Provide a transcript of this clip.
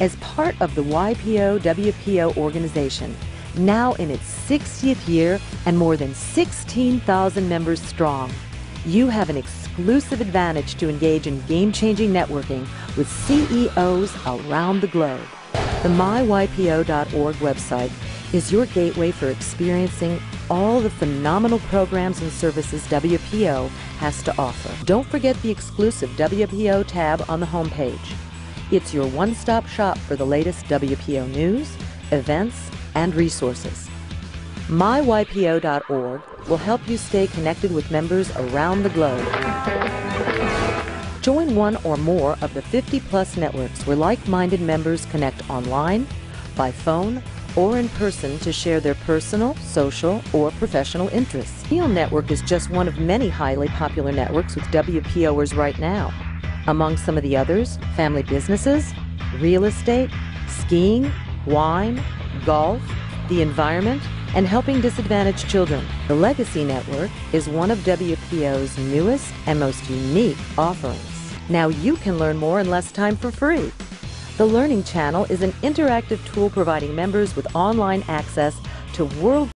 As part of the YPO-WPO organization, now in its 60th year and more than 16,000 members strong, you have an exclusive advantage to engage in game-changing networking with CEOs around the globe. The myypo.org website is your gateway for experiencing all the phenomenal programs and services WPO has to offer. Don't forget the exclusive WPO tab on the homepage. It's your one-stop shop for the latest WPO news, events, and resources. myypo.org will help you stay connected with members around the globe. Join one or more of the 50-plus networks where like-minded members connect online, by phone, or in person to share their personal, social, or professional interests. Neil Network is just one of many highly popular networks with WPOers right now. Among some of the others, family businesses, real estate, skiing, wine, golf, the environment, and helping disadvantaged children. The Legacy Network is one of WPO's newest and most unique offerings. Now you can learn more in less time for free. The Learning Channel is an interactive tool providing members with online access to world